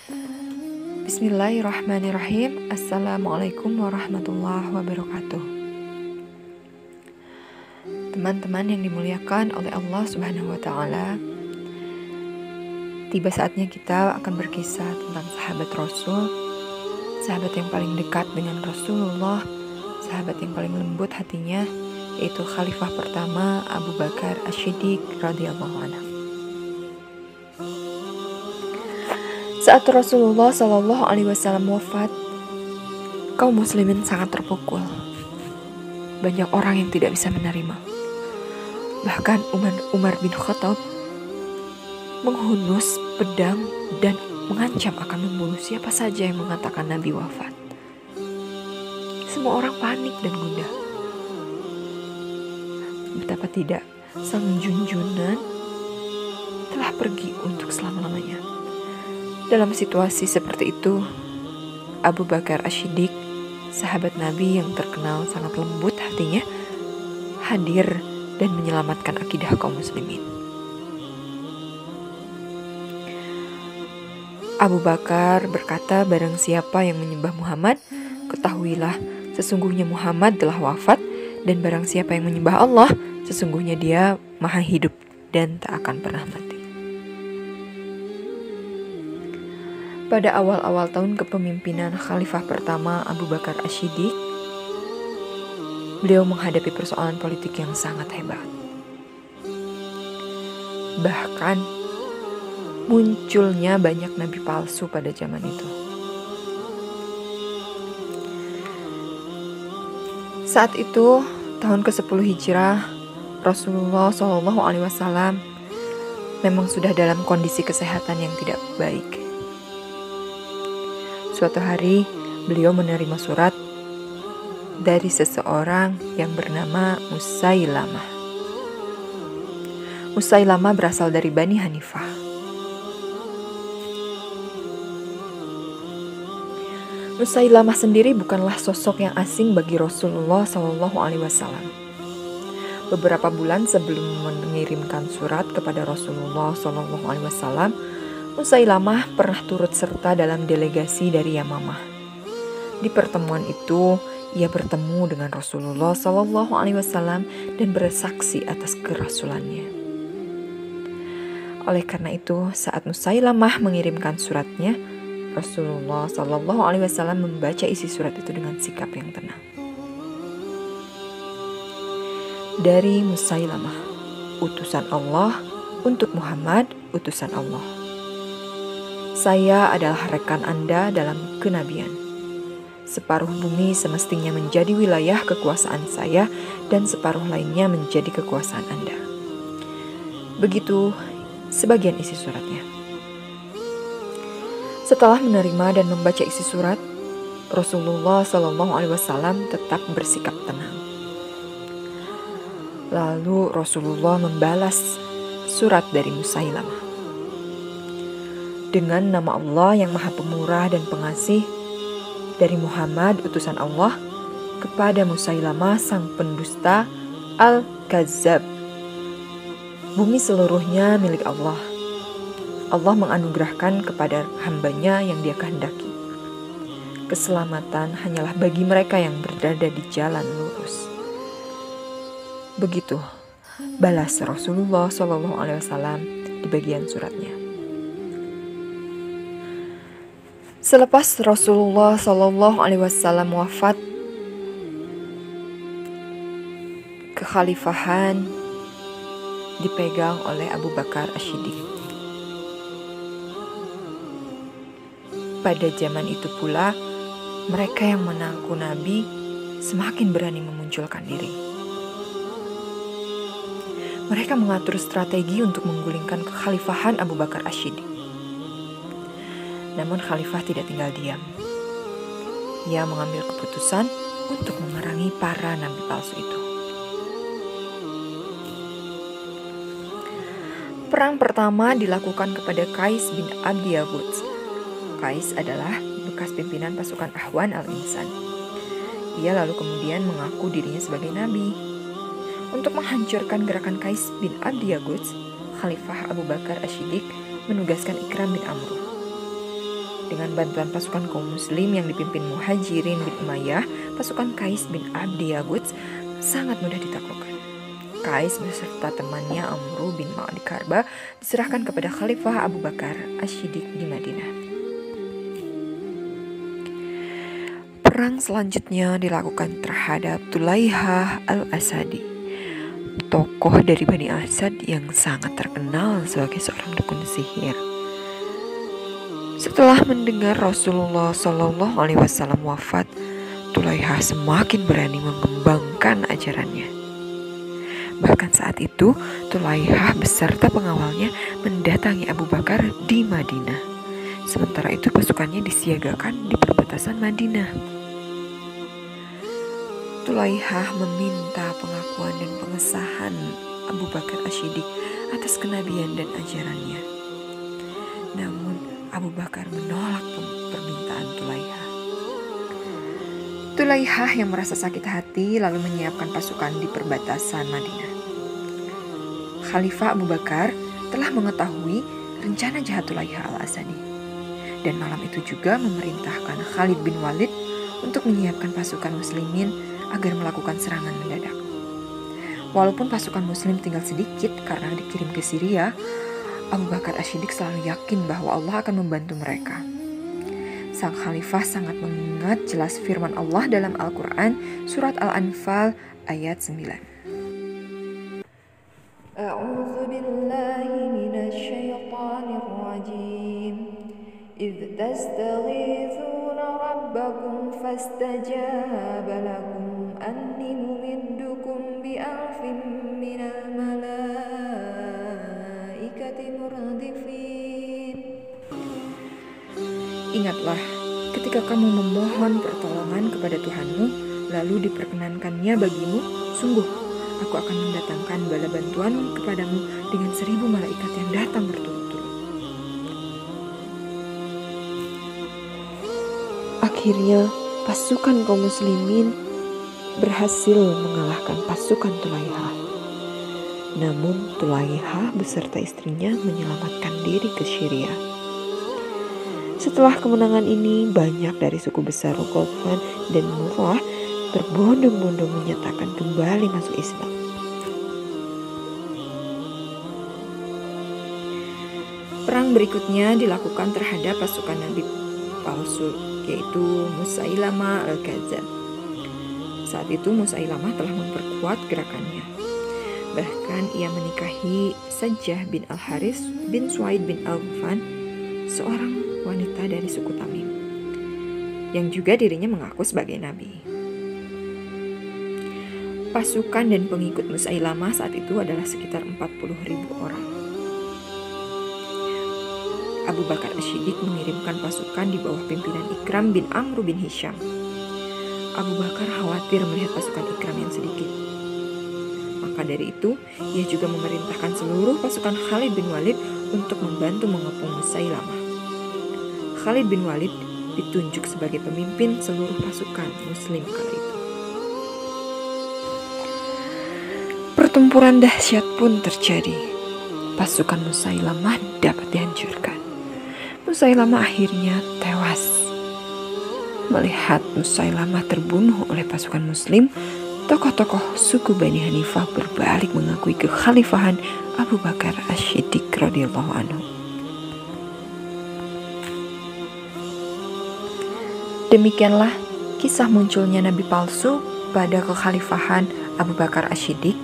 Bismillahirrahmanirrahim. Assalamualaikum warahmatullahi wabarakatuh. Teman-teman yang dimuliakan oleh Allah Subhanahu wa Ta'ala, tiba saatnya kita akan berkisah tentang sahabat Rasul, sahabat yang paling dekat dengan Rasulullah, sahabat yang paling lembut hatinya, yaitu Khalifah pertama Abu Bakar As-Siddiq radhiyallahu anhu. Saat Rasulullah Shallallahu Alaihi Wasallam wafat, kaum muslimin sangat terpukul. Banyak orang yang tidak bisa menerima. Bahkan Umar bin Khattab menghunus pedang dan mengancam akan membunuh siapa saja yang mengatakan Nabi wafat. Semua orang panik dan gundah. Betapa tidak, sang junjunan telah pergi untuk selama-lamanya. Dalam situasi seperti itu, Abu Bakar As-Siddiq, sahabat Nabi yang terkenal sangat lembut hatinya, hadir dan menyelamatkan akidah kaum muslimin. Abu Bakar berkata, barang siapa yang menyembah Muhammad, ketahuilah sesungguhnya Muhammad telah wafat, dan barang siapa yang menyembah Allah, sesungguhnya dia maha hidup dan tak akan pernah mati. Pada awal-awal tahun kepemimpinan Khalifah pertama Abu Bakar As-Siddiq, beliau menghadapi persoalan politik yang sangat hebat. Bahkan munculnya banyak nabi palsu pada zaman itu. Saat itu, tahun ke-10 Hijrah, Rasulullah SAW memang sudah dalam kondisi kesehatan yang tidak baik. Suatu hari, beliau menerima surat dari seseorang yang bernama Musailamah. Musailamah berasal dari Bani Hanifah. Musailamah sendiri bukanlah sosok yang asing bagi Rasulullah SAW. Beberapa bulan sebelum mengirimkan surat kepada Rasulullah SAW, Musailamah pernah turut serta dalam delegasi dari Yamamah. Di pertemuan itu, ia bertemu dengan Rasulullah SAW dan bersaksi atas kerasulannya. Oleh karena itu, saat Musailamah mengirimkan suratnya, Rasulullah SAW membaca isi surat itu dengan sikap yang tenang. Dari Musailamah, utusan Allah untuk Muhammad, utusan Allah. Saya adalah rekan Anda dalam kenabian. Separuh bumi semestinya menjadi wilayah kekuasaan saya dan separuh lainnya menjadi kekuasaan Anda. Begitu sebagian isi suratnya. Setelah menerima dan membaca isi surat, Rasulullah SAW tetap bersikap tenang. Lalu Rasulullah membalas surat dari Musailamah. Dengan nama Allah yang Maha Pemurah dan Pengasih, dari Muhammad utusan Allah kepada Musailamah sang pendusta Al-Kazzab. Bumi seluruhnya milik Allah. Allah menganugerahkan kepada hambanya yang Dia kehendaki. Keselamatan hanyalah bagi mereka yang berada di jalan lurus. Begitu balas Rasulullah SAW di bagian suratnya. Selepas Rasulullah SAW wafat, kekhalifahan dipegang oleh Abu Bakar As-Siddiq. Pada zaman itu pula, mereka yang mengaku Nabi semakin berani memunculkan diri. Mereka mengatur strategi untuk menggulingkan kekhalifahan Abu Bakar As-Siddiq. Namun Khalifah tidak tinggal diam. Ia mengambil keputusan untuk memerangi para nabi palsu itu. Perang pertama dilakukan kepada Qais bin Abdi Yagud. Qais adalah bekas pimpinan pasukan Ahwan al-Insan. Ia lalu kemudian mengaku dirinya sebagai nabi. Untuk menghancurkan gerakan Qais bin Abdi Yagud, Khalifah Abu Bakar As-Siddiq menugaskan Ikram bin Amr. Dengan bantuan pasukan kaum muslim yang dipimpin Muhajirin bin Umayyah, pasukan Qais bin Abdi Yaguts sangat mudah ditaklukkan. Qais beserta temannya Amru bin Ma'di Karba diserahkan kepada Khalifah Abu Bakar Asy-Syiddiq di Madinah. Perang selanjutnya dilakukan terhadap Tulaihah al-Asadi, tokoh dari Bani Asad yang sangat terkenal sebagai seorang dukun sihir. Setelah mendengar Rasulullah Shallallahu Alaihi Wasallam wafat, Tulaihah semakin berani mengembangkan ajarannya. Bahkan saat itu, Tulaihah beserta pengawalnya mendatangi Abu Bakar di Madinah. Sementara itu pasukannya disiagakan di perbatasan Madinah. Tulaihah meminta pengakuan dan pengesahan Abu Bakar Asy-Syiddiq atas kenabian dan ajarannya. Namun Abu Bakar menolak permintaan Tulaihah. Tulaihah yang merasa sakit hati lalu menyiapkan pasukan di perbatasan Madinah. Khalifah Abu Bakar telah mengetahui rencana jahat Tulaihah al-Asadi, dan malam itu juga memerintahkan Khalid bin Walid untuk menyiapkan pasukan muslimin agar melakukan serangan mendadak. Walaupun pasukan muslim tinggal sedikit karena dikirim ke Syria, Abu Bakar Asy-Syiddiq selalu yakin bahwa Allah akan membantu mereka. Sang khalifah sangat mengingat jelas firman Allah dalam Al-Quran surat Al-Anfal ayat 9. A'udzu billahi minasyaitonir rajim. إذ تستغيثون ربكم فاستجاب لكم أني ممدكم بألف من الملائكة مردفين. Ingatlah ketika kamu memohon pertolongan kepada Tuhanmu, lalu diperkenankannya bagimu, sungguh aku akan mendatangkan bala bantuan kepadamu dengan 1000 malaikat yang datang berturut-turut. Akhirnya pasukan kaum muslimin berhasil mengalahkan pasukan Tulaihah. Namun Tulaihah beserta istrinya menyelamatkan diri ke Syria. Setelah kemenangan ini, banyak dari suku besar Ghatfan dan Murrah berbondong-bondong menyatakan kembali masuk Islam. Perang berikutnya dilakukan terhadap pasukan Nabi palsu, yaitu Musailamah al-Kadzdzab. Saat itu Musailamah telah memperkuat gerakannya. Bahkan ia menikahi Sajjah bin Al-Haris bin Suaid bin Al-Ghufan, seorang wanita dari suku Tamim, yang juga dirinya mengaku sebagai nabi. Pasukan dan pengikut Musailamah saat itu adalah sekitar 40.000 orang. Abu Bakar Asy-Syiddiq mengirimkan pasukan di bawah pimpinan Ikram bin Amr bin Hisham. Abu Bakar khawatir melihat pasukan Ikram yang sedikit. Maka dari itu, ia juga memerintahkan seluruh pasukan Khalid bin Walid untuk membantu mengepung Musailamah. Khalid bin Walid ditunjuk sebagai pemimpin seluruh pasukan muslim kala itu. Pertempuran dahsyat pun terjadi. Pasukan Musailamah dapat dihancurkan. Musailamah akhirnya tewas. Melihat Musailamah terbunuh oleh pasukan muslim, tokoh-tokoh suku Bani Hanifah berbalik mengakui kekhalifahan Abu Bakar Asy-Syiddiq radhiyallahu anhu. Demikianlah kisah munculnya nabi palsu pada kekhalifahan Abu Bakar Asy-Syiddiq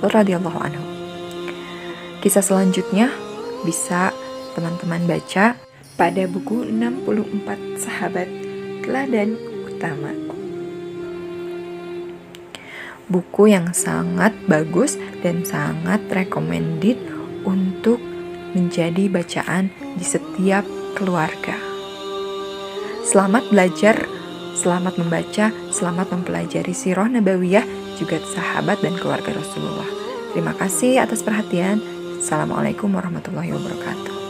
radhiyallahu anhu. Kisah selanjutnya bisa teman-teman baca pada buku 64 Sahabat Teladan Utama. Buku yang sangat bagus dan sangat recommended untuk menjadi bacaan di setiap keluarga. Selamat belajar, selamat membaca, selamat mempelajari sirah nabawiyah juga sahabat dan keluarga Rasulullah. Terima kasih atas perhatian. Assalamualaikum warahmatullahi wabarakatuh.